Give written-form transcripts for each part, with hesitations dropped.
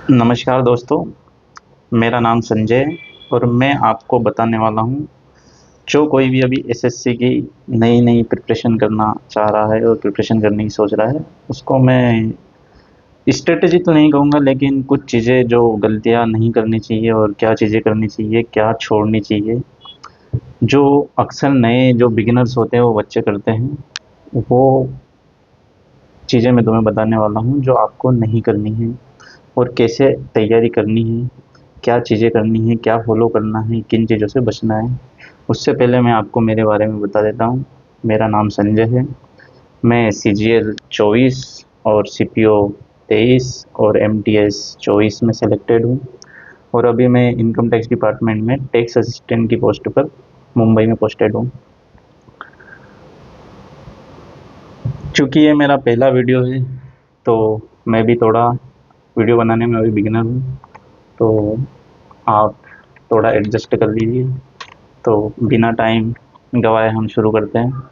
नमस्कार दोस्तों, मेरा नाम संजय है और मैं आपको बताने वाला हूँ। जो कोई भी अभी एसएससी की नई प्रिपरेशन करना चाह रहा है और प्रिपरेशन करने की सोच रहा है, उसको मैं स्ट्रेटजी तो नहीं कहूँगा, लेकिन कुछ चीज़ें जो गलतियाँ नहीं करनी चाहिए और क्या चीज़ें करनी चाहिए, क्या छोड़नी चाहिए, जो अक्सर नए जो बिगिनर्स होते हैं वो बच्चे करते हैं, वो चीज़ें मैं तुम्हें बताने वाला हूँ जो आपको नहीं करनी है और कैसे तैयारी करनी है, क्या चीज़ें करनी है, क्या फॉलो करना है, किन चीज़ों से बचना है। उससे पहले मैं आपको मेरे बारे में बता देता हूँ। मेरा नाम संजय है। मैं सीजीएल 24 और सीपीओ 23 और एमटीएस 24 में सेलेक्टेड हूँ और अभी मैं इनकम टैक्स डिपार्टमेंट में टैक्स असिस्टेंट की पोस्ट पर मुंबई में पोस्टेड हूँ। चूँकि ये मेरा पहला वीडियो है, तो मैं भी थोड़ा वीडियो बनाने में अभी बिगिनर हूँ, तो आप थोड़ा एडजस्ट कर लीजिए। तो बिना टाइम गवाए हम शुरू करते हैं।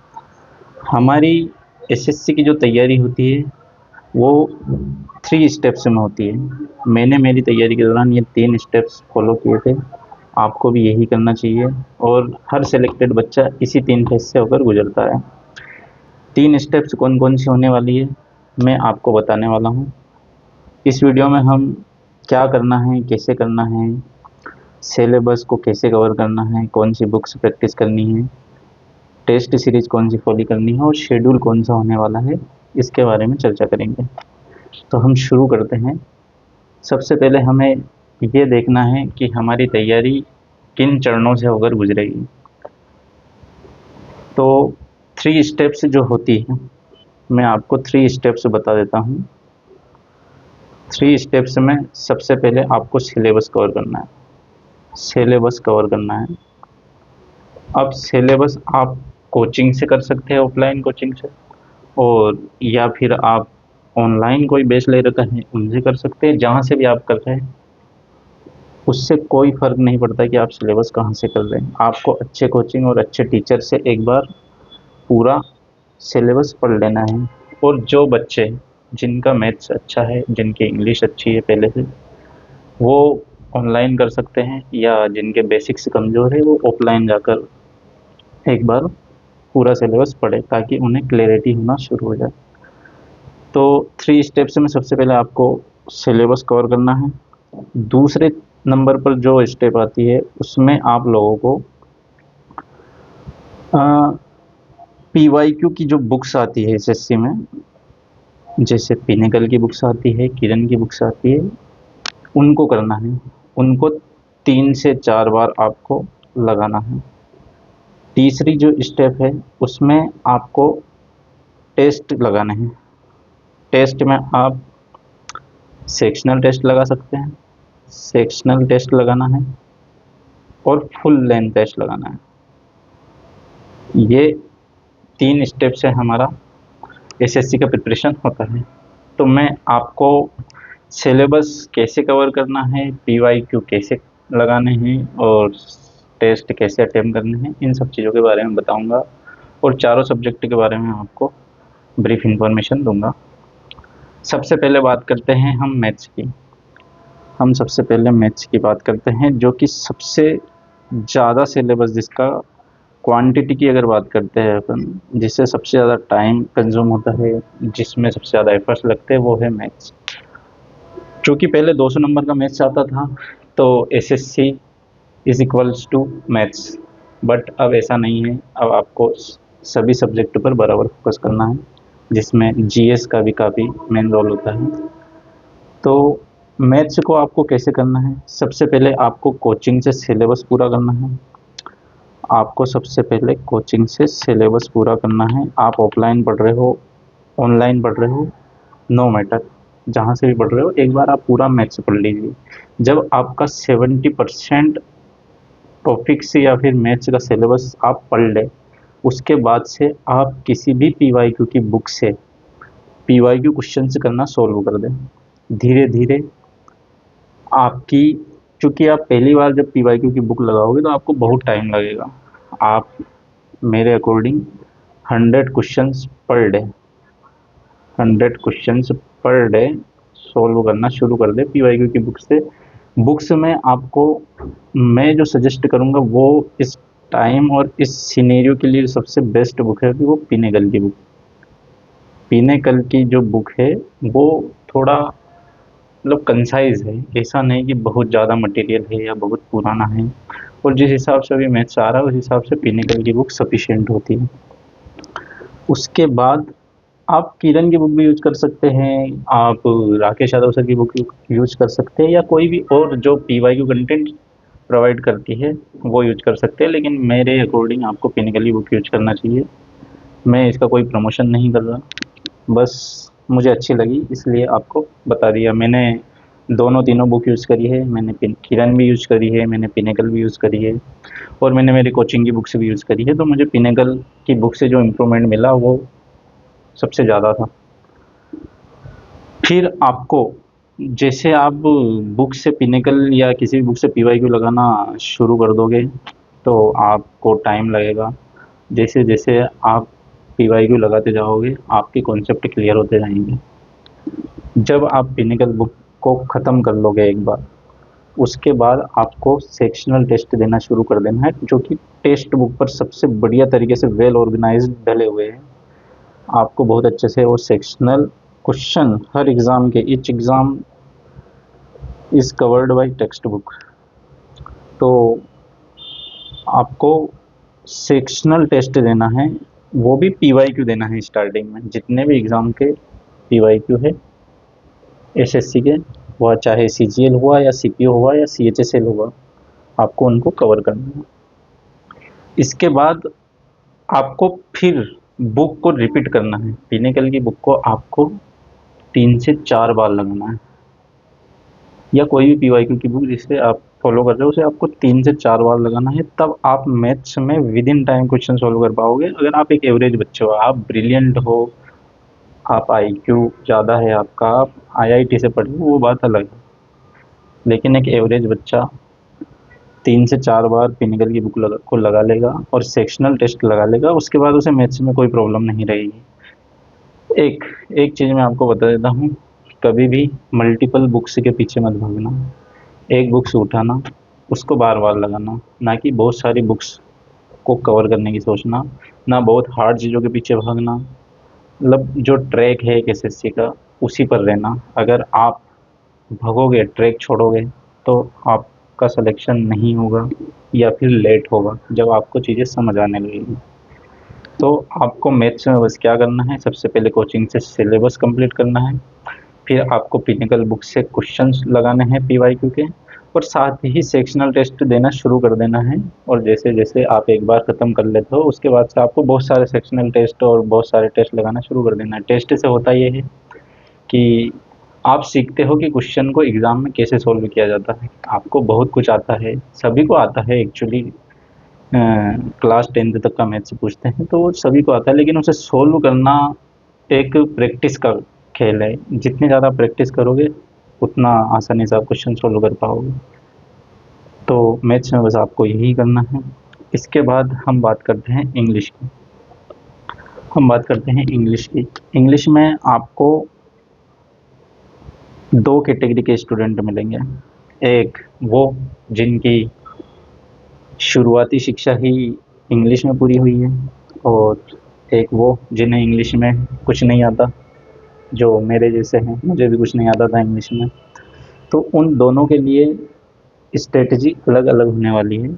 हमारी एसएससी की जो तैयारी होती है वो 3 स्टेप्स में होती है। मैंने मेरी तैयारी के दौरान ये 3 स्टेप्स फॉलो किए थे। आपको भी यही करना चाहिए और हर सेलेक्टेड बच्चा इसी 3 फेज से होकर गुजरता है। 3 स्टेप्स कौन कौन सी होने वाली है मैं आपको बताने वाला हूँ। इस वीडियो में हम क्या करना है, कैसे करना है, सिलेबस को कैसे कवर करना है, कौन सी बुक्स प्रैक्टिस करनी है, टेस्ट सीरीज कौन सी फॉलो करनी है और शेड्यूल कौन सा होने वाला है, इसके बारे में चर्चा करेंगे। तो हम शुरू करते हैं। सबसे पहले हमें ये देखना है कि हमारी तैयारी किन चरणों से होकर गुजरेगी। तो 3 स्टेप्स जो होती है, मैं आपको 3 स्टेप्स बता देता हूँ। 3 स्टेप्स में सबसे पहले आपको सिलेबस कवर करना है। सिलेबस कवर करना है। अब सिलेबस आप कोचिंग से कर सकते हैं, ऑफलाइन कोचिंग से, और या फिर आप ऑनलाइन कोई बैच ले रखा है उनसे कर सकते हैं। जहाँ से भी आप कर रहे हैं उससे कोई फ़र्क नहीं पड़ता कि आप सिलेबस कहाँ से कर रहे हैं। आपको अच्छे कोचिंग और अच्छे टीचर से एक बार पूरा सिलेबस पढ़ लेना है। और जो बच्चे जिनका मैथ्स अच्छा है, जिनकी इंग्लिश अच्छी है पहले से, वो ऑनलाइन कर सकते हैं, या जिनके बेसिक्स कमज़ोर है वो ऑफलाइन जाकर एक बार पूरा सिलेबस पढ़े ताकि उन्हें क्लैरिटी होना शुरू हो जाए। तो 3 स्टेप्स में सबसे पहले आपको सिलेबस कवर करना है। दूसरे नंबर पर जो स्टेप आती है उसमें आप लोगों को पीवाईक्यू की जो बुक्स आती है एसएससी में, जैसे पिनेकल की बुक्स आती है, किरण की बुक्स आती है, उनको करना है। उनको 3 से 4 बार आपको लगाना है। तीसरी जो स्टेप है उसमें आपको टेस्ट लगाने हैं। टेस्ट में आप सेक्शनल टेस्ट लगा सकते हैं, सेक्शनल टेस्ट लगाना है और फुल लेंथ टेस्ट लगाना है। ये 3 स्टेप से हमारा एसएससी का प्रिपरेशन होता है। तो मैं आपको सिलेबस कैसे कवर करना है, पीवाईक्यू कैसे लगाने हैं और टेस्ट कैसे अटेम्प्ट करने हैं, इन सब चीज़ों के बारे में बताऊंगा और चारों सब्जेक्ट के बारे में आपको ब्रीफ इंफॉर्मेशन दूंगा। सबसे पहले बात करते हैं हम मैथ्स की। हम सबसे पहले मैथ्स की बात करते हैं, जो कि सबसे ज़्यादा सिलेबस जिसका क्वांटिटी की अगर बात करते हैं अपन, जिससे सबसे ज़्यादा टाइम कंज्यूम होता है, जिसमें सबसे ज़्यादा एफर्ट्स लगते हैं, वो है मैथ्स। क्योंकि पहले 200 नंबर का मैथ्स आता था तो SSC is equals to maths, but अब ऐसा नहीं है। अब आपको सभी सब्जेक्ट पर बराबर फोकस करना है, जिसमें जीएस का भी काफ़ी मेन रोल होता है। तो मैथ्स को आपको कैसे करना है, सबसे पहले आपको कोचिंग से सिलेबस पूरा करना है। आपको सबसे पहले कोचिंग से सिलेबस पूरा करना है। आप ऑफलाइन पढ़ रहे हो, ऑनलाइन पढ़ रहे हो, नो मैटर, जहाँ से भी पढ़ रहे हो एक बार आप पूरा मैथ्स पढ़ लीजिए। जब आपका 70% टॉपिक्स या फिर मैथ्स का सिलेबस आप पढ़ लें, उसके बाद से आप किसी भी पीवाईक्यू की बुक से पीवाईक्यू क्वेश्चन करना सॉल्व कर दें। धीरे धीरे आपकी, चूँकि आप पहली बार जब पीवाईक्यू की बुक लगाओगे तो आपको बहुत टाइम लगेगा। आप मेरे according 100 questions per day 100 questions per day solve करना शुरू कर दे पीवाईक्यू की बुक से। बुक्स में आपको मैं जो सजेस्ट करूँगा वो इस टाइम और इस सिनेरियो के लिए सबसे बेस्ट बुक है कि वो पिनेकल की बुक। पिनेकल की जो बुक है वो थोड़ा मतलब कंसाइज है, ऐसा नहीं कि बहुत ज़्यादा मटेरियल है या बहुत पुराना है, और जिस हिसाब से अभी मैथ्स आ रहा है उस हिसाब से पिनेकल की बुक सफिशिएंट होती है। उसके बाद आप किरण की बुक भी यूज कर सकते हैं, आप राकेश यादव सर की बुक यूज कर सकते हैं, या कोई भी और जो पीवाईक्यू कंटेंट प्रोवाइड करती है वो यूज कर सकते हैं, लेकिन मेरे अकॉर्डिंग आपको पिनेकल की बुक यूज करना चाहिए। मैं इसका कोई प्रमोशन नहीं कर रहा, बस मुझे अच्छी लगी इसलिए आपको बता दिया। मैंने दोनों तीनों बुक यूज़ करी है, मैंने किरण भी यूज़ करी है, मैंने पिनेकल भी यूज़ करी है, और मैंने मेरी कोचिंग की बुक से भी यूज़ करी है। तो मुझे पिनेकल की बुक से जो इम्प्रूवमेंट मिला वो सबसे ज़्यादा था। फिर आपको जैसे आप बुक से पिनेकल या किसी भी बुक से पीवाईक्यू लगाना शुरू कर दोगे तो आपको टाइम लगेगा। जैसे जैसे आप पीवाईक्यू लगाते जाओगे आपके कॉन्सेप्ट क्लियर होते जाएंगे। जब आप पिनेकल बुक को ख़त्म कर लोगे एक बार, उसके बाद आपको सेक्शनल टेस्ट देना शुरू कर देना है, जो कि टेक्स्ट बुक पर सबसे बढ़िया तरीके से वेल ऑर्गेनाइज्ड डले हुए हैं। आपको बहुत अच्छे से वो सेक्शनल क्वेश्चन हर एग्ज़ाम के, each exam is covered by text book. तो आपको सेक्शनल टेस्ट देना है, वो भी पीवाईक्यू देना है स्टार्टिंग में। जितने भी एग्ज़ाम के पीवाईक्यू है एसएससी के, वह चाहे सीजीएल हुआ या सीपीओ हुआ या सीएचएसएल हुआ, आपको उनको कवर करना है। इसके बाद आपको फिर बुक को रिपीट करना है। पिनेकल की बुक को आपको 3 से 4 बार लगाना है, या कोई भी पीवाईक्यू की बुक जिसे आप फॉलो कर रहे हो उसे आपको 3 से 4 बार लगाना है, तब आप मैथ्स में with in time question solve कर पाओगे। अगर आप एक एवरेज बच्चे हो, आप ब्रिलियंट हो, आप आईक्यू ज़्यादा है आपका, आप आईआईटी से पढ़े हो, वो बात अलग है, लेकिन एक एवरेज बच्चा 3 से 4 बार पिनेकल की बुक को लगा लेगा और सेक्शनल टेस्ट लगा लेगा, उसके बाद उसे मैथ्स में कोई प्रॉब्लम नहीं रहेगी। एक एक चीज़ मैं आपको बता देता हूँ, कभी भी मल्टीपल बुक्स के पीछे मत भागना। एक बुक्स उठाना, उसको बार बार लगाना, ना कि बहुत सारी बुक्स को कवर करने की सोचना, ना बहुत हार्ड चीज़ों के पीछे भागना। मतलब जो ट्रैक है एक एसएससी का उसी पर रहना। अगर आप भागोगे, ट्रैक छोड़ोगे, तो आपका सिलेक्शन नहीं होगा या फिर लेट होगा जब आपको चीज़ें समझ आने लगेगी। तो आपको मैथ्स में बस क्या करना है, सबसे पहले कोचिंग से सिलेबस कंप्लीट करना है, फिर आपको पिनेकल बुक से क्वेश्चंस लगाने हैं पीवाईक्यू के, और साथ ही सेक्शनल टेस्ट देना शुरू कर देना है। और जैसे जैसे आप एक बार ख़त्म कर लेते हो उसके बाद से आपको बहुत सारे सेक्शनल टेस्ट और बहुत सारे टेस्ट लगाना शुरू कर देना है। टेस्ट से होता ये है कि आप सीखते हो कि क्वेश्चन को एग्ज़ाम में कैसे सॉल्व किया जाता है। आपको बहुत कुछ आता है, सभी को आता है एक्चुअली। क्लास 10th तक का मैथ्स पूछते हैं तो वो सभी को आता है, लेकिन उसे सॉल्व करना एक प्रैक्टिस का खेल है। जितनी ज़्यादा प्रैक्टिस करोगे उतना आसानी से आप क्वेश्चन सॉल्व कर पाओगे। तो मैथ्स में बस आपको यही करना है। इसके बाद हम बात करते हैं इंग्लिश की। इंग्लिश में आपको 2 कैटेगरी के स्टूडेंट मिलेंगे। एक वो जिनकी शुरुआती शिक्षा ही इंग्लिश में पूरी हुई है, और एक वो जिन्हें इंग्लिश में कुछ नहीं आता, जो मेरे जैसे हैं, मुझे भी कुछ नहीं आता था इंग्लिश में। तो उन दोनों के लिए स्ट्रेटजी अलग अलग होने वाली है।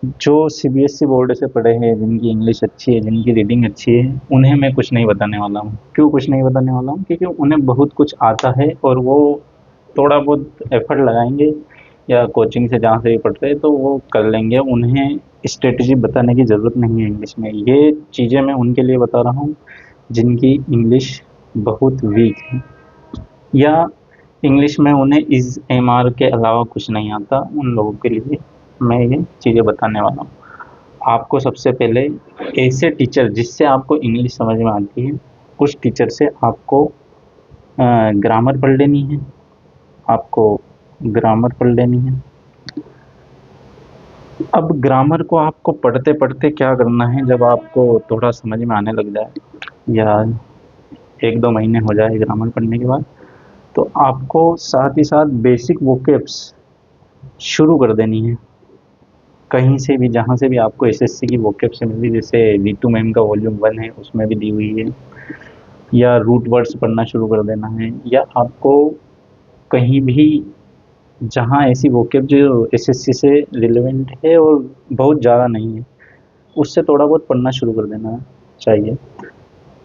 जो सीबीएसई बोर्ड से पढ़े हैं, जिनकी इंग्लिश अच्छी है, जिनकी रीडिंग अच्छी है, उन्हें मैं कुछ नहीं बताने वाला हूँ। क्यों कुछ नहीं बताने वाला हूँ? क्योंकि उन्हें बहुत कुछ आता है और वो थोड़ा बहुत एफर्ट लगाएंगे या कोचिंग से जहाँ से भी पढ़ते हैं तो वो कर लेंगे। उन्हें स्ट्रेटजी बताने की ज़रूरत नहीं है इंग्लिश में। ये चीज़ें मैं उनके लिए बता रहा हूँ जिनकी इंग्लिश बहुत वीक है, या इंग्लिश में उन्हें इस एमआर के अलावा कुछ नहीं आता। उन लोगों के लिए मैं ये चीज़ें बताने वाला हूँ। आपको सबसे पहले ऐसे टीचर जिससे आपको इंग्लिश समझ में आती है, उस टीचर से आपको ग्रामर पढ़ लेनी है। आपको ग्रामर पढ़ लेनी है। अब ग्रामर को आपको पढ़ते पढ़ते क्या करना है, जब आपको थोड़ा समझ में आने लग जाए या 1-2 महीने हो जाए ग्रामर पढ़ने के बाद, तो आपको साथ ही साथ बेसिक वोकेब्स शुरू कर देनी है, कहीं से भी जहाँ से भी आपको एसएससी की वोकेब से मिली, जैसे रीतू मैम का वॉल्यूम 1 है उसमें भी दी हुई है, या रूट वर्ड्स पढ़ना शुरू कर देना है, या आपको कहीं भी जहाँ ऐसी वोकेब जो एसएससी से रिलेवेंट है और बहुत ज़्यादा नहीं है, उससे थोड़ा बहुत पढ़ना शुरू कर देना चाहिए।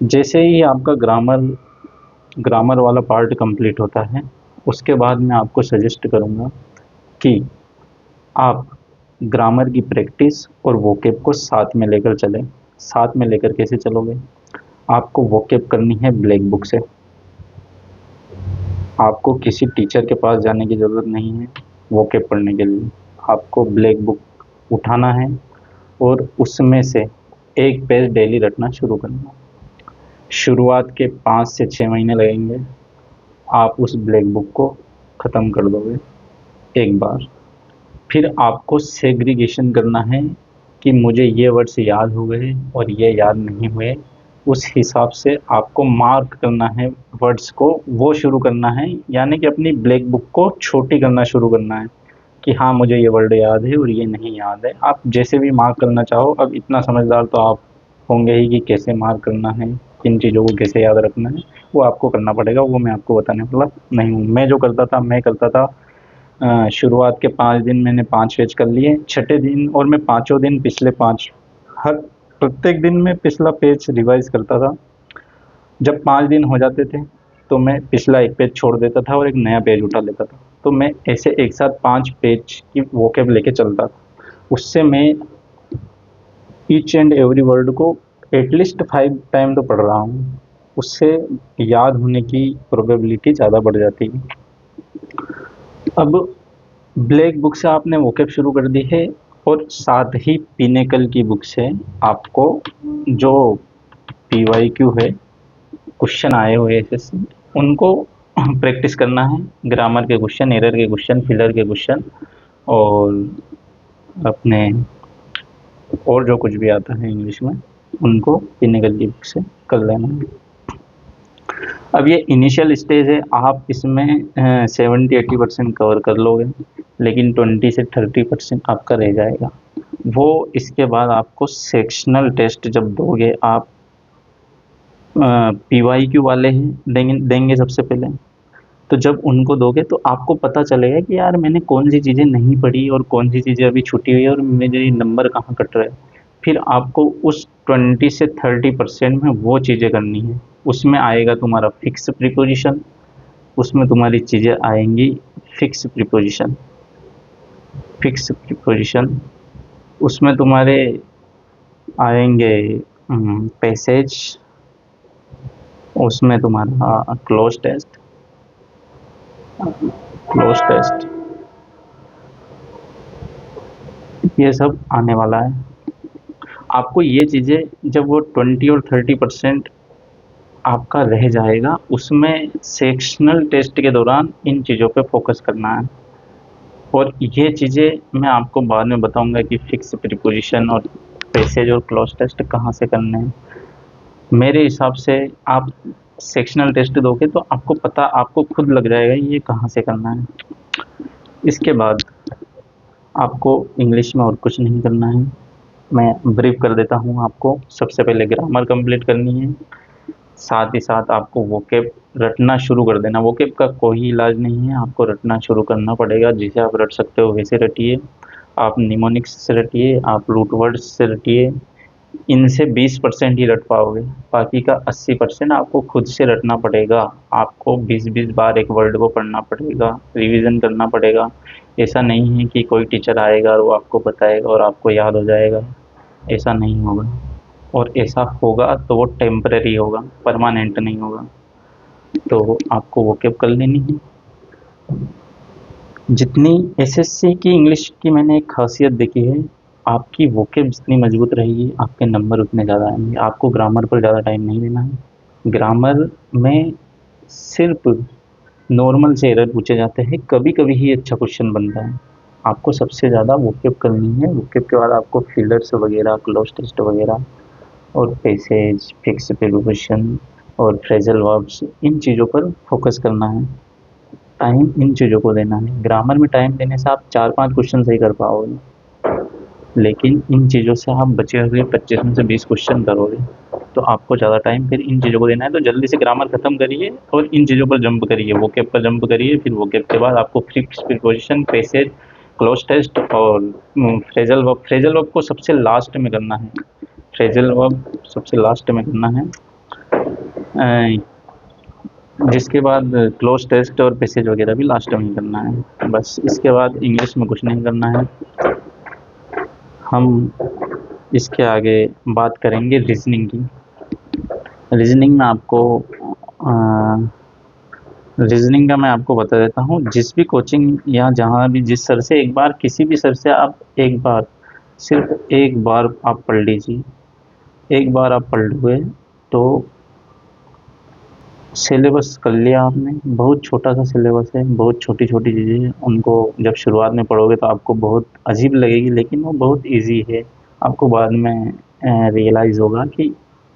जैसे ही आपका ग्रामर ग्रामर वाला पार्ट कंप्लीट होता है, उसके बाद मैं आपको सजेस्ट करूँगा कि आप ग्रामर की प्रैक्टिस और वोकेब को साथ में लेकर चलें। साथ में लेकर कैसे चलोगे? आपको वोकेब करनी है ब्लैक बुक से, आपको किसी टीचर के पास जाने की ज़रूरत नहीं है वोकेब पढ़ने के लिए। आपको ब्लैक बुक उठाना है और उसमें से एक पेज डेली रटना शुरू करना। शुरुआत के 5 से 6 महीने लगेंगे, आप उस ब्लैक बुक को ख़त्म कर दोगे एक बार। फिर आपको सेग्रीगेशन करना है कि मुझे ये वर्ड्स याद हो गए और ये याद नहीं हुए, उस हिसाब से आपको मार्क करना है वर्ड्स को, वो शुरू करना है, यानी कि अपनी ब्लैक बुक को छोटी करना शुरू करना है कि हाँ मुझे ये वर्ड याद है और ये नहीं याद है। आप जैसे भी मार्क करना चाहो, अब इतना समझदार तो आप होंगे ही कि कैसे मार्क करना है, किन चीज़ों को कैसे याद रखना है, वो आपको करना पड़ेगा, वो मैं आपको बताने वाला नहीं हूँ। मैं जो करता था मैं करता था, शुरुआत के 5 दिन मैंने 5 पेज कर लिए, छठे दिन और मैं पाँचों दिन पिछले 5 हर प्रत्येक दिन में पिछला पेज रिवाइज़ करता था। जब 5 दिन हो जाते थे तो मैं पिछला एक पेज छोड़ देता था और एक नया पेज उठा लेता था। तो मैं ऐसे एक साथ 5 पेज की वोकेब लेके चलता था। उससे मैं ईच एंड एवरी वर्ड को एटलीस्ट 5 टाइम तो पढ़ रहा हूँ। उससे याद होने की प्रोबेबिलिटी ज़्यादा बढ़ जाती है। अब ब्लैक बुक से आपने वोकेब शुरू कर दी है और साथ ही पिनेकल की बुक से आपको जो पीवाईक्यू है, क्वेश्चन आए हुए एसएससी, उनको प्रैक्टिस करना है। ग्रामर के क्वेश्चन, एरर के क्वेश्चन, फिलर के क्वेश्चन और अपने और जो कुछ भी आता है इंग्लिश में, उनको पिनेकल की बुक से कर लेना है। अब ये इनिशियल स्टेज है, आप इसमें 70-80% कवर कर लोगे, लेकिन 20 से 30% आपका रह जाएगा। वो इसके बाद आपको सेक्शनल टेस्ट जब दोगे आप, पीवाईक्यू वाले ही देंगे सबसे पहले। तो जब उनको दोगे तो आपको पता चलेगा कि यार मैंने कौन सी चीज़ें नहीं पढ़ी और कौन सी चीज़ें अभी छूटी हुई है और मेरे नंबर कहाँ कट रहे हैं। फिर आपको उस 20 से 30% में वो चीज़ें करनी है। उसमें आएगा तुम्हारा फिक्स प्रीपोजिशन, उसमें तुम्हारी चीज़ें आएंगी फिक्स प्रीपोजिशन, फिक्स प्रीपोजिशन, उसमें तुम्हारे आएंगे पैसेज, उसमें तुम्हारा क्लोज टेस्ट, क्लोज टेस्ट, ये सब आने वाला है। आपको ये चीज़ें जब वो 20 और 30% आपका रह जाएगा, उसमें सेक्शनल टेस्ट के दौरान इन चीज़ों पे फोकस करना है। और ये चीज़ें मैं आपको बाद में बताऊंगा कि फिक्स प्रीपोजिशन और पैसेज और क्लोज टेस्ट कहाँ से करने हैं। मेरे हिसाब से आप सेक्शनल टेस्ट दोगे तो आपको पता, आपको खुद लग जाएगा ये कहाँ से करना है। इसके बाद आपको इंग्लिश में और कुछ नहीं करना है। मैं ब्रीफ कर देता हूँ आपको। सबसे पहले ग्रामर कंप्लीट करनी है, साथ ही साथ आपको वोकेब रटना शुरू कर देना। वोकेब का कोई इलाज नहीं है, आपको रटना शुरू करना पड़ेगा। जिसे आप रट सकते हो वैसे रटिए, आप निमोनिक्स से रटिए, आप रूट वर्ड्स से रटिए। इनसे 20% ही रट पाओगे, बाकी का 80% आपको खुद से रटना पड़ेगा। आपको 20-20 बार एक वर्ड को पढ़ना पड़ेगा, रिवीजन करना पड़ेगा। ऐसा नहीं है कि कोई टीचर आएगा और वो आपको बताएगा और आपको याद हो जाएगा, ऐसा नहीं होगा। और ऐसा होगा तो वो टेम्परेरी होगा, परमानेंट नहीं होगा। तो आपको वोकेब कर लेनी है। जितनी एसएससी की इंग्लिश की मैंने एक खासियत देखी है, आपकी वोकेब जितनी मजबूत रहेगी आपके नंबर उतने ज़्यादा आएंगे। आपको ग्रामर पर ज़्यादा टाइम नहीं देना है। ग्रामर में सिर्फ नॉर्मल से एरर पूछे जाते हैं, कभी कभी ही अच्छा क्वेश्चन बनता है। आपको सबसे ज़्यादा वोकेब करनी है। वोकेब के बाद आपको फिलर्स वगैरह, क्लोज टेस्ट वगैरह और पैसेज, फिक्स प्रीपोजिशन और फ्रेजल वर्ब्स, इन चीज़ों पर फोकस करना है। टाइम इन चीज़ों को देना है। ग्रामर में टाइम देने से आप 4-5 क्वेश्चन सही कर पाओगे, लेकिन इन चीज़ों से आप बचे हुए 25 में से 20 क्वेश्चन करोगे। तो आपको ज़्यादा टाइम फिर इन चीज़ों को देना है, तो जल्दी से ग्रामर खत्म करिए और इन चीज़ों पर जंप करिए, वोकैब पर जंप करिए। फिर वोकैब के बाद आपको fix preposition, passage, cloze test और फ्रेजल वर्ब को सबसे लास्ट में करना है। फ्रेजल वर्ब सबसे लास्ट में करना है, जिसके बाद क्लोज टेस्ट और पैसेज वगैरह भी लास्ट में ही करना है। बस इसके बाद इंग्लिश में कुछ नहीं करना है। हम इसके आगे बात करेंगे रीजनिंग की। रीजनिंग में आपको रीजनिंग का मैं आपको बता देता हूँ। जिस भी कोचिंग या जहाँ भी जिस सर से एक बार किसी भी सर से आप एक बार सिर्फ एक बार आप पढ़ लीजिए। एक बार आप पढ़ लोगे तो सिलेबस कर लिया आपने। बहुत छोटा सा सिलेबस है, बहुत छोटी छोटी चीज़ें हैं। उनको जब शुरुआत में पढ़ोगे तो आपको बहुत अजीब लगेगी, लेकिन वो बहुत इजी है। आपको बाद में रियलाइज़ होगा कि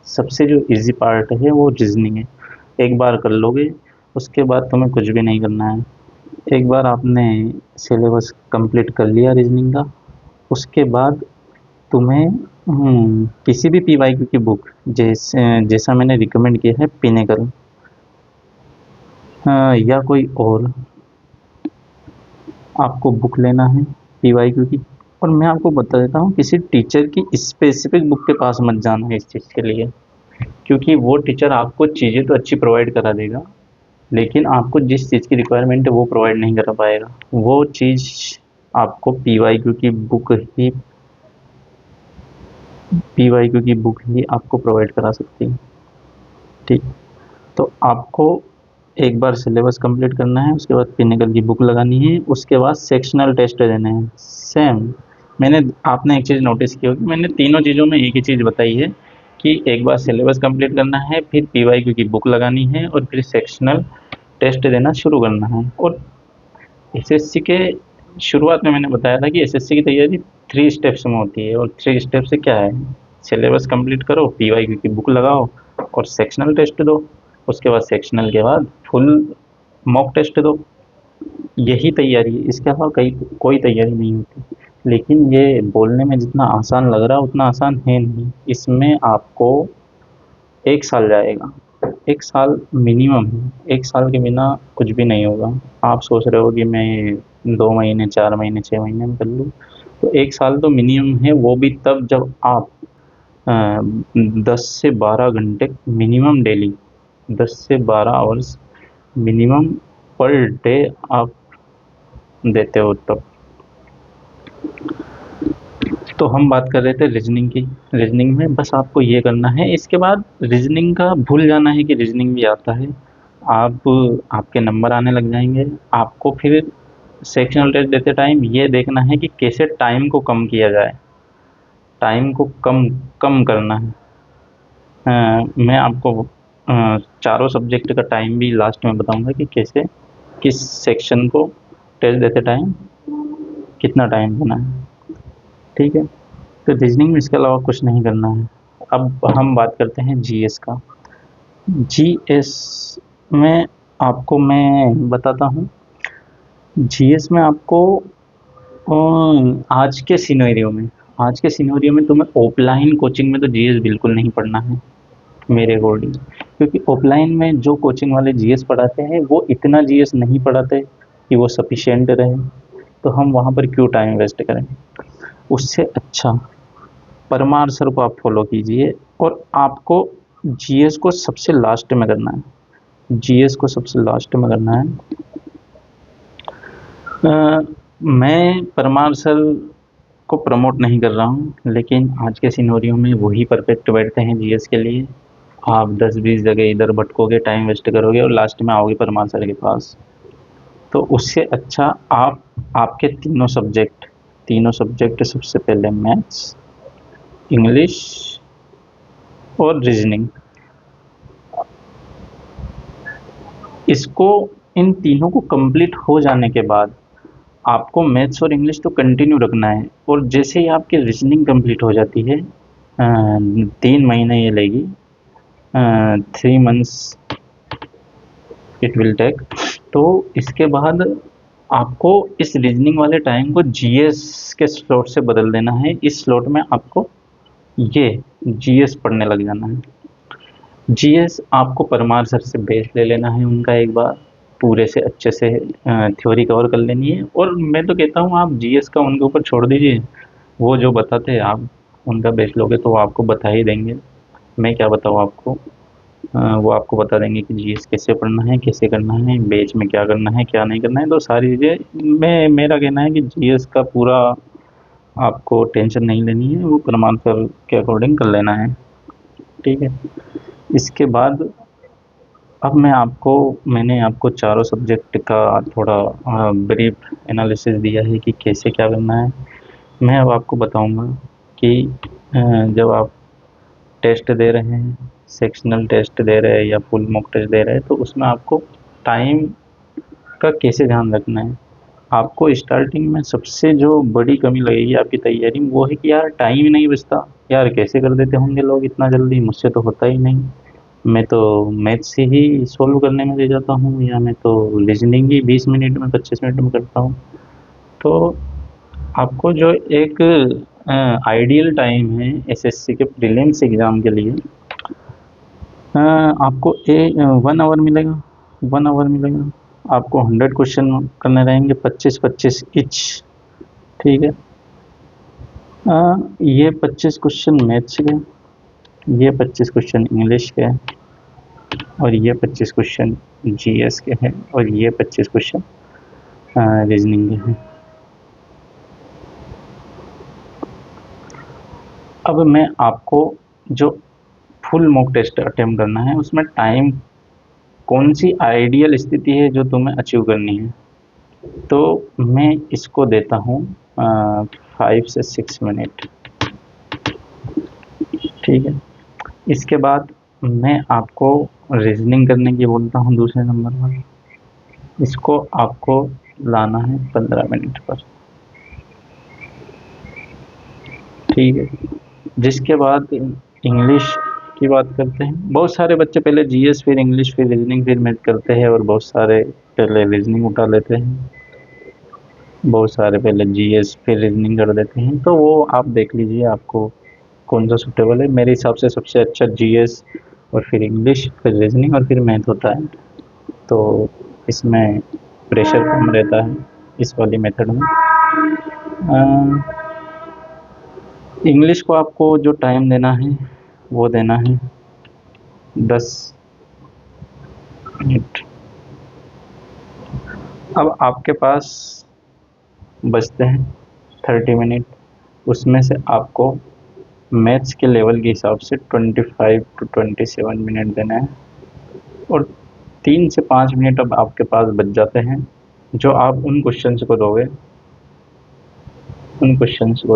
सबसे जो इजी पार्ट है वो रीजनिंग है। एक बार कर लोगे उसके बाद तुम्हें कुछ भी नहीं करना है। एक बार आपने सिलेबस कंप्लीट कर लिया रीजनिंग का, उसके बाद तुम्हें किसी भी पीवाईक्यू की बुक जैसा मैंने रिकमेंड किया है पिनेकल, या कोई और आपको बुक लेना है पीवाईक्यू की। और मैं आपको बता देता हूँ, किसी टीचर की स्पेसिफिक बुक के पास मत जाना है इस चीज़ के लिए, क्योंकि वो टीचर आपको चीज़ें तो अच्छी प्रोवाइड करा देगा, लेकिन आपको जिस चीज़ की रिक्वायरमेंट है वो प्रोवाइड नहीं करा पाएगा। वो चीज़ आपको पीवाईक्यू की बुक ही आपको प्रोवाइड करा सकती है। ठीक, तो आपको एक बार सिलेबस कंप्लीट करना है, उसके बाद पिनेकल की बुक लगानी है, उसके बाद सेक्शनल टेस्ट देने हैं। सेम आपने एक चीज़ नोटिस की होगी, मैंने तीनों चीज़ों में एक ही चीज़ बताई है कि एक बार सिलेबस कंप्लीट करना है, फिर पीवाईक्यू की बुक लगानी है और फिर सेक्शनल टेस्ट देना शुरू करना है। और एसएससी के शुरुआत में मैंने बताया था कि एसएससी की तैयारी 3 स्टेप्स में होती है, और 3 स्टेप से क्या है, सिलेबस कंप्लीट करो, पीवाईक्यू की बुक लगाओ और सेक्शनल टेस्ट दो। उसके बाद सेक्शनल के बाद फुल मॉक टेस्ट दो। यही तैयारी है, इसके अलावा कोई तैयारी नहीं होती। लेकिन ये बोलने में जितना आसान लग रहा है उतना आसान है नहीं। इसमें आपको 1 साल जाएगा, 1 साल मिनिमम है। 1 साल के बिना कुछ भी नहीं होगा। आप सोच रहे हो कि मैं 2 महीने, 4 महीने, 6 महीने में कर लूँ, तो 1 साल तो मिनिमम है। वो भी तब जब आप 10 से 12 घंटे मिनिमम डेली, 10 से 12 आवर्स मिनिमम पर डे आप देते हो तब। तो हम बात कर रहे थे रीजनिंग की। रीजनिंग में बस आपको ये करना है, इसके बाद रीजनिंग का भूल जाना है कि रीजनिंग भी आता है। आपके नंबर आने लग जाएंगे। आपको फिर सेक्शनल टेस्ट देते टाइम ये देखना है कि कैसे टाइम को कम किया जाए, टाइम को कम कम करना है। मैं आपको चारों सब्जेक्ट का टाइम भी लास्ट में बताऊंगा कि कैसे किस सेक्शन को टेस्ट देते टाइम कितना टाइम देना है। ठीक है, तो रीजनिंग में इसके अलावा कुछ नहीं करना है। अब हम बात करते हैं जीएस का। जीएस में आपको मैं बताता हूँ, जीएस में आपको आज के सिनेरियो में तुम्हें ऑफलाइन कोचिंग में तो जीएस बिल्कुल नहीं पढ़ना है मेरे अकॉर्डिंग, क्योंकि ऑफलाइन में जो कोचिंग वाले जीएस पढ़ाते हैं वो इतना जीएस नहीं पढ़ाते कि वो सफिशिएंट रहे। तो हम वहाँ पर क्यों टाइम वेस्ट करें। उससे अच्छा परमार सर को आप फॉलो कीजिए, और आपको जीएस को सबसे लास्ट में करना है। जीएस को सबसे लास्ट में करना है। मैं परमार सर को प्रमोट नहीं कर रहा हूँ, लेकिन आज के सिनेरियो में वही परफेक्ट बैठते हैं जीएस के लिए। आप 10-20 जगह इधर भटकोगे, टाइम वेस्ट करोगे और लास्ट में आओगे परमार सर के पास। तो उससे अच्छा आप आपके तीनों सब्जेक्ट सबसे पहले मैथ्स, इंग्लिश और रीजनिंग, इसको इन तीनों को कंप्लीट हो जाने के बाद आपको मैथ्स और इंग्लिश तो कंटिन्यू रखना है। और जैसे ही आपकी रीजनिंग कंप्लीट हो जाती है, 3 महीने ये लेगी, 3 मंथ्स इट विल टेक। तो इसके बाद आपको इस रीजनिंग वाले टाइम को जीएस के स्लॉट से बदल देना है। इस स्लॉट में आपको ये जीएस पढ़ने लग जाना है। जीएस आपको परमार सर से बेस ले लेना है उनका, एक बार पूरे से अच्छे से थ्योरी कवर कर लेनी है। और मैं तो कहता हूँ आप जीएस का उनके ऊपर छोड़ दीजिए, वो जो बताते हैं आप उनका बेस लोगे तो वो आपको बता ही देंगे। मैं क्या बताऊँ आपको, वो आपको बता देंगे कि जीएस कैसे पढ़ना है, कैसे करना है, बैच में क्या करना है, क्या नहीं करना है। तो सारी चीज़ें मेरा कहना है कि जीएस का पूरा आपको टेंशन नहीं लेनी है, वो परमार सर के अकॉर्डिंग कर लेना है, ठीक है। इसके बाद अब मैंने आपको चारों सब्जेक्ट का थोड़ा ब्रीफ एनालिसिस दिया है कि कैसे क्या करना है। मैं अब आपको बताऊंगा कि जब आप टेस्ट दे रहे हैं, सेक्शनल टेस्ट दे रहे हैं या फुल मॉक टेस्ट दे रहे हैं, तो उसमें आपको टाइम का कैसे ध्यान रखना है। आपको स्टार्टिंग में सबसे जो बड़ी कमी लगेगी आपकी तैयारी में वो है कि यार टाइम ही नहीं बचता। यार कैसे कर देते होंगे लोग इतना जल्दी, मुझसे तो होता ही नहीं। मैं तो मैथ्स से ही सॉल्व करने में ले जाता हूँ, या मैं तो रीजनिंग ही 20 मिनट में 25 मिनट में करता हूँ। तो आपको जो एक आइडियल टाइम है एसएससी के प्रीलिम्स एग्ज़ाम के लिए, आपको 1 आवर मिलेगा। 1 आवर मिलेगा, आपको 100 क्वेश्चन करने रहेंगे, 25-25 ईच, ठीक है। ये 25 क्वेश्चन मैथ्स के, ये 25 क्वेश्चन इंग्लिश के, और ये 25 क्वेश्चन जीएस के हैं, और ये 25 क्वेश्चन रीजनिंग के हैं। अब मैं आपको जो फुल मॉक टेस्ट अटेम्प्ट करना है उसमें टाइम कौन सी आइडियल स्थिति है जो तुम्हें अचीव करनी है, तो मैं इसको देता हूँ 5 से 6 मिनट, ठीक है। इसके बाद मैं आपको रीजनिंग करने की बोलता हूँ दूसरे नंबर पर, इसको आपको लाना है 15 मिनट पर, ठीक है। जिसके बाद इंग्लिश की बात करते हैं। बहुत सारे बच्चे पहले जीएस फिर इंग्लिश फिर रीजनिंग फिर मैथ करते हैं, और बहुत सारे पहले रीजनिंग उठा लेते हैं, बहुत सारे पहले जीएस फिर रीजनिंग कर देते हैं। तो वो आप देख लीजिए आपको कौन सा सूटेबल है। मेरे हिसाब से सबसे अच्छा जीएस और फिर इंग्लिश फिर रीजनिंग और फिर मैथ होता है, तो इसमें प्रेशर कम रहता है इस वाली मेथड में। इंग्लिश को आपको जो टाइम देना है वो देना है 10 मिनट। अब आपके पास बचते हैं 30 मिनट, उसमें से आपको मैथ्स के लेवल के हिसाब से 25 to 27 मिनट देना है, और 3 से 5 मिनट अब आपके पास बच जाते हैं जो आप उन क्वेश्चंस को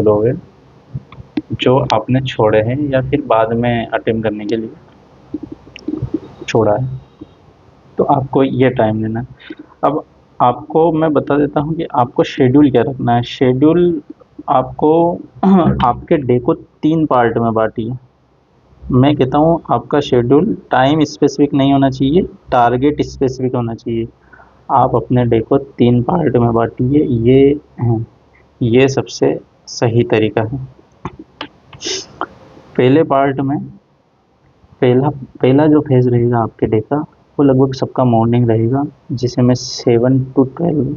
दोगे जो आपने छोड़े हैं या फिर बाद में अटेम्प्ट करने के लिए छोड़ा है। तो आपको ये टाइम देना है। अब आपको मैं बता देता हूँ कि आपको शेड्यूल क्या रखना है। शेड्यूल आपको आपके डे को 3 पार्ट में बांटिए। मैं कहता हूँ आपका शेड्यूल टाइम स्पेसिफिक नहीं होना चाहिए, टारगेट स्पेसिफिक होना चाहिए। आप अपने डे को 3 पार्ट में बांटिए, ये सबसे सही तरीका है। पहले पार्ट में पहला पहला जो फेज़ रहेगा आपके डे का वो लगभग सबका मॉर्निंग रहेगा, जिसे मैं 7 to 12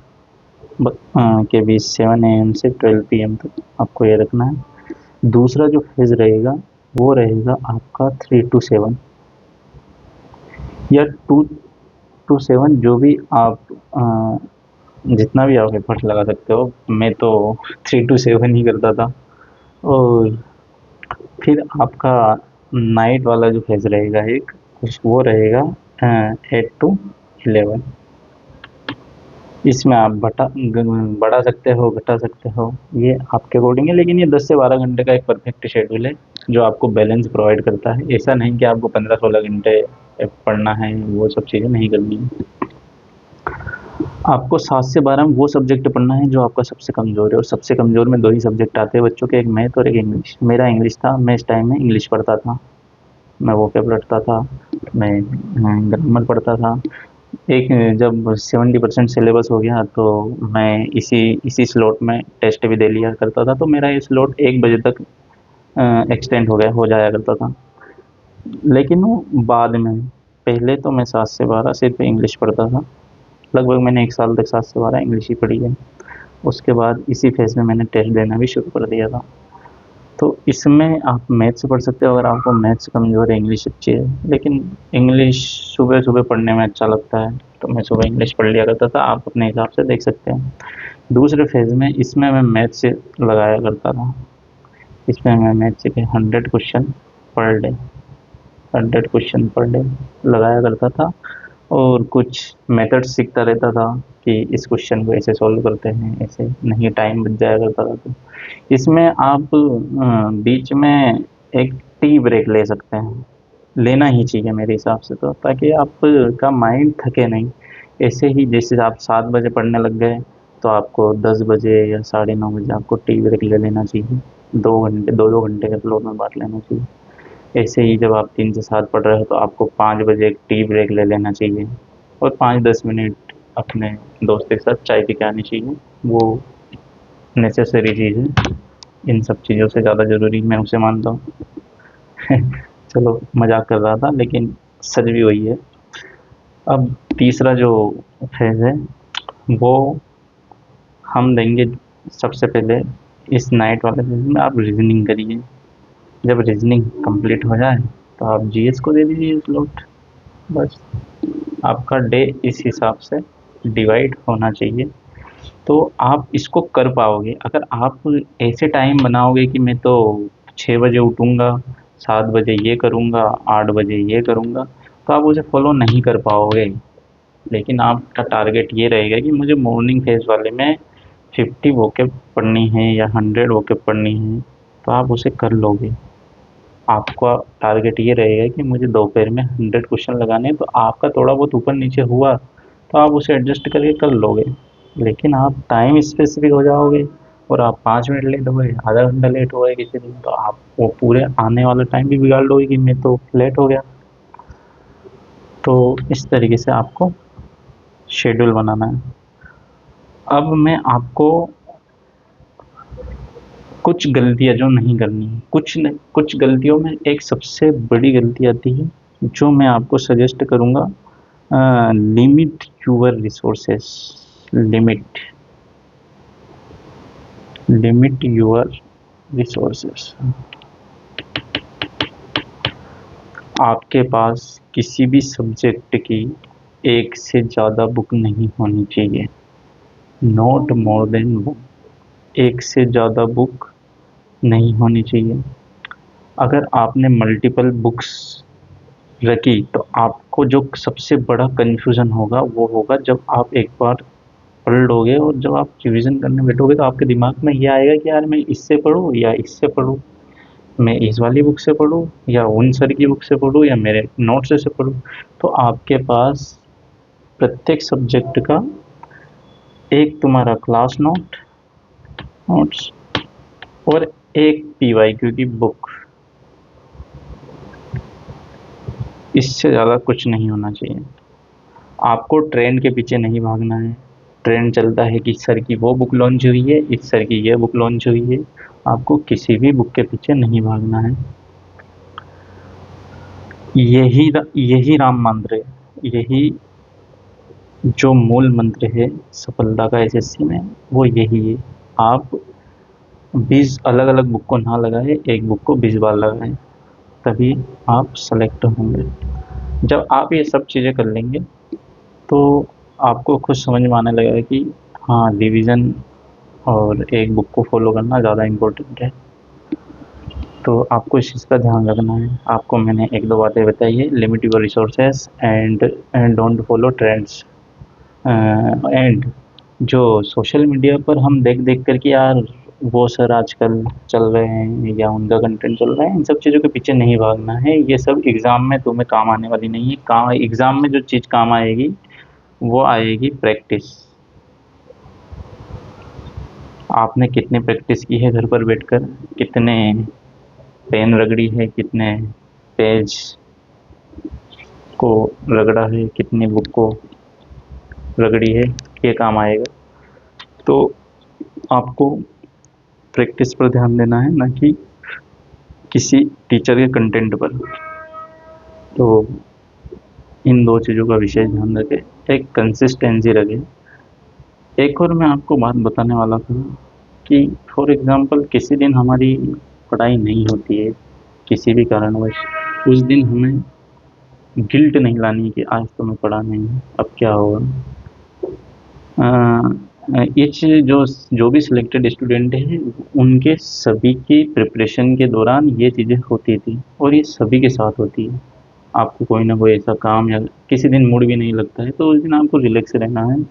के बीच 7 AM से 12 PM तक आपको ये रखना है। दूसरा जो फेज़ रहेगा वो रहेगा आपका 3 to 7 या 2 to 7, जो भी आप जितना भी आप एफर्ट लगा सकते हो। मैं तो 3 to 7 ही करता था। और फिर आपका नाइट वाला जो फेज़ रहेगा एक, वो रहेगा 8 to 11। इसमें आप बढ़ा सकते हो, घटा सकते हो, ये आपके अकॉर्डिंग है। लेकिन ये 10 से 12 घंटे का एक परफेक्ट शेड्यूल है जो आपको बैलेंस प्रोवाइड करता है। ऐसा नहीं कि आपको 15-16 घंटे पढ़ना है, वो सब चीज़ें नहीं करनी है। आपको 7 से 12 में वो सब्जेक्ट पढ़ना है जो आपका सबसे कमज़ोर है, और सबसे कमज़ोर में 2 ही सब्जेक्ट आते हैं बच्चों के, एक मैथ और एक इंग्लिश। मेरा इंग्लिश था, मैं इस टाइम में इंग्लिश पढ़ता था, मैं वोकैब रटता था, मैं ग्रामर पढ़ता था, एक जब 70% सिलेबस हो गया तो मैं इसी इसी स्लॉट में टेस्ट भी दे लिया करता था, तो मेरा ये स्लॉट 1 बजे तक एक्सटेंड हो जाया करता था। लेकिन वो बाद में, पहले तो मैं 7 से 12 सिर्फ इंग्लिश पढ़ता था। लगभग मैंने 1 साल तक 7 से 12 इंग्लिश ही पढ़ी है। उसके बाद इसी फेज़ में मैंने टेस्ट देना भी शुरू कर दिया था। तो इसमें आप मैथ्स पढ़ सकते हो, अगर आपको मैथ्स कमज़ोर है, इंग्लिश अच्छी है। लेकिन इंग्लिश सुबह-सुबह पढ़ने में अच्छा लगता है, तो मैं सुबह इंग्लिश पढ़ लिया करता था, आप अपने हिसाब से देख सकते हैं। दूसरे फेज़ में इसमें मैं मैथ्स लगाया करता था। इसमें मैं मैथ्स के 100 question per day 100 question per day लगाया करता था, और कुछ मेथड्स सीखता रहता था कि इस क्वेश्चन को ऐसे सॉल्व करते हैं, ऐसे नहीं, टाइम बच जाया करता था। तो इसमें आप बीच में एक टी ब्रेक ले सकते हैं, लेना ही चाहिए मेरे हिसाब से, तो ताकि आपका माइंड थके नहीं। ऐसे ही जैसे आप 7 बजे पढ़ने लग गए, तो आपको 10 बजे या 9:30 बजे आपको टी ब्रेक ले लेना चाहिए। 2 घंटे, 2-2 घंटे के स्लॉट में बाँट लेना चाहिए। ऐसे ही जब आप 3 से 7 पढ़ रहे हो, तो आपको 5 बजे एक टी ब्रेक ले लेना चाहिए, और 5-10 मिनट अपने दोस्त के साथ चाय पी के आनी चाहिए। वो नेसेसरी चीज़ है, इन सब चीज़ों से ज़्यादा ज़रूरी मैं उसे मानता हूँ। चलो, मज़ाक कर रहा था, लेकिन सच भी वही है। अब तीसरा जो फेज़ है, वो हम देंगे। सबसे पहले इस नाइट वाले फेज़ में आप रीज़निंग करिए। जब रीज़निंग कंप्लीट हो जाए, तो आप जीएस को दे दीजिए स्लॉट। बस आपका डे इस हिसाब से डिवाइड होना चाहिए, तो आप इसको कर पाओगे। अगर आप ऐसे टाइम बनाओगे कि मैं तो 6 बजे उठूँगा, 7 बजे ये करूँगा, 8 बजे ये करूँगा, तो आप उसे फॉलो नहीं कर पाओगे। लेकिन आपका टारगेट ये रहेगा कि मुझे मॉर्निंग फेज़ वाले में 50 वोकैब पढ़नी है या 100 वोकैब पढ़नी है, तो आप उसे कर लोगे। आपका टारगेट ये रहेगा कि मुझे दोपहर में 100 क्वेश्चन लगाने हैं, तो आपका थोड़ा बहुत ऊपर नीचे हुआ, तो आप उसे एडजस्ट करके कर लोगे। लेकिन आप टाइम स्पेसिफिक हो जाओगे, और आप 5 मिनट लेट हो गए, आधा घंटा लेट हो गए किसी दिन, तो आप वो पूरे आने वाला टाइम भी बिगाड़ लोगे कि मैं तो लेट हो गया। तो इस तरीके से आपको शेड्यूल बनाना है। अब मैं आपको कुछ गलतियाँ जो नहीं करनी है, कुछ गलतियों में एक सबसे बड़ी गलती आती है, जो मैं आपको सजेस्ट करूँगा। Limit your resources. Limit limit your resources. आपके पास किसी भी सब्जेक्ट की एक से ज़्यादा बुक नहीं होनी चाहिए, नॉट मोर देन वन। एक से ज़्यादा बुक नहीं होनी चाहिए। अगर आपने मल्टीपल बुक्स रखी, तो आपको जो सबसे बड़ा कन्फ्यूज़न होगा, वो होगा जब आप एक बार पढ़ लोगे, और जब आप रिवीजन करने बैठोगे, तो आपके दिमाग में ये आएगा कि यार मैं इससे पढूँ या इससे पढूँ, मैं इस वाली बुक से पढूँ या उन सर की बुक से पढूँ या मेरे नोट्स से पढूँ। तो आपके पास प्रत्येक सब्जेक्ट का एक तुम्हारा क्लास नोट्स और एक पीवाईक्यू की बुक, इससे ज़्यादा कुछ नहीं होना चाहिए। आपको ट्रेंड के पीछे नहीं भागना है। ट्रेंड चलता है कि सर की वो बुक लॉन्च हुई है, इस सर की ये बुक लॉन्च हुई है, आपको किसी भी बुक के पीछे नहीं भागना है। यही राम मंत्र है, यही जो मूल मंत्र है सफलता का एसएससी में, वो यही है। आप 20 अलग-अलग बुक को ना लगाएँ, एक बुक को 20 बार लगाएँ, तभी आप सेलेक्ट होंगे। जब आप ये सब चीज़ें कर लेंगे, तो आपको खुद समझ में आने लगेगा कि हाँ, रिवीज़न और एक बुक को फॉलो करना ज़्यादा इम्पोर्टेंट है। तो आपको इस चीज़ का ध्यान रखना है। आपको मैंने 1-2 बातें बताई है, limit your resources and don't follow trends. And जो सोशल मीडिया पर हम देख कर के यार वो सर आजकल चल रहे हैं या उनका कंटेंट चल रहा है, इन सब चीज़ों के पीछे नहीं भागना है। ये सब एग्ज़ाम में तुम्हें काम आने वाली नहीं है। काम एग्ज़ाम में जो चीज़ काम आएगी, वो आएगी प्रैक्टिस। आपने कितनी प्रैक्टिस की है घर पर बैठकर, कितने पेन रगड़ी है, कितने पेज को रगड़ा है, कितनी बुक को रगड़ी है, ये काम आएगा। तो आपको प्रैक्टिस पर ध्यान देना है, ना कि किसी टीचर के कंटेंट पर। तो इन दो चीज़ों का विशेष ध्यान रखें, एक कंसिस्टेंसी रखें। एक और मैं आपको बात बताने वाला था कि फॉर एग्ज़ाम्पल किसी दिन हमारी पढ़ाई नहीं होती है किसी भी कारणवश, उस दिन हमें गिल्ट नहीं लानी कि आज तो मैं पढ़ा नहीं, अब क्या होगा। ये चीज़ जो भी सिलेक्टेड स्टूडेंट हैं, उनके सभी की प्रिपरेशन के दौरान ये चीज़ें होती थी, और ये सभी के साथ होती है। आपको कोई ना कोई ऐसा काम या किसी दिन मूड भी नहीं लगता है, तो उस दिन आपको रिलैक्स रहना है,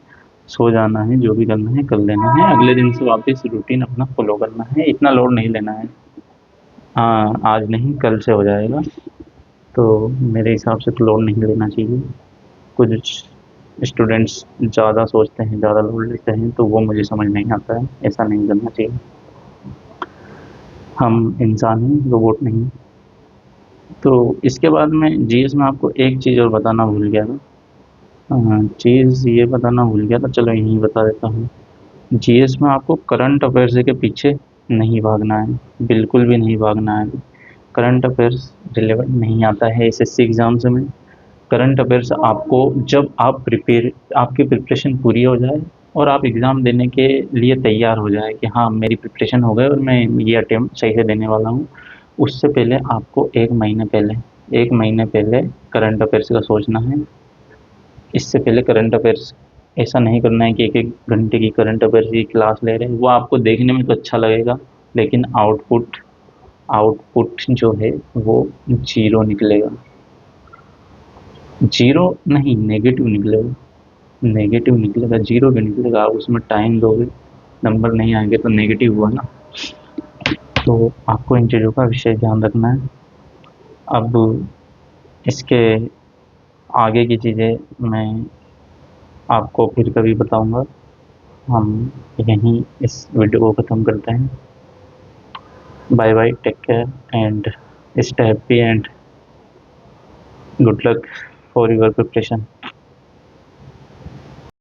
सो जाना है, जो भी करना है कर लेना है, अगले दिन से वापस रूटीन अपना फॉलो करना है, इतना लोड नहीं लेना है। हाँ, आज नहीं कल से हो जाएगा। तो मेरे हिसाब से तो लोड नहीं लेना चाहिए। कुछ स्टूडेंट्स ज़्यादा सोचते हैं, ज़्यादा लोड लेते हैं, तो वो मुझे समझ नहीं आता है, ऐसा नहीं करना चाहिए। हम इंसान हैं, रोबोट नहीं। तो इसके बाद में जीएस में आपको एक चीज़ और बताना भूल गया था। चीज़ ये बताना भूल गया था, चलो यहीं बता देता हूँ। जीएस में आपको करंट अफेयर्स के पीछे नहीं भागना है, बिल्कुल भी नहीं भागना है। करंट अफेयर्स रिलेवेंट नहीं आता है एसएससी एग्ज़ाम्स में। करंट अफेयर्स आपको जब आपकी प्रिपरेशन पूरी हो जाए और आप एग्ज़ाम देने के लिए तैयार हो जाए कि हाँ, मेरी प्रिपरेशन हो गई और मैं ये अटेम्प्ट सही से देने वाला हूँ, उससे पहले आपको 1 महीने पहले करंट अफेयर्स का सोचना है। इससे पहले करंट अफेयर्स ऐसा नहीं करना है कि एक-एक घंटे की करंट अफेयर्स की क्लास ले रहे हैं, वो आपको देखने में तो अच्छा लगेगा, लेकिन आउटपुट आउटपुट जो है वो ज़ीरो निकलेगा। ज़ीरो नहीं, नेगेटिव निकलेगा, नेगेटिव निकलेगा, ज़ीरो क्यों निकलेगा? आप उसमें टाइम दोगे, नंबर नहीं आएँगे तो नेगेटिव हुआ ना। तो आपको इन चीज़ों का विशेष ध्यान रखना है। अब इसके आगे की चीज़ें मैं आपको फिर कभी बताऊँगा। हम यहीं इस वीडियो को ख़त्म करते हैं। Bye bye, take care and stay happy and good luck for your preparation.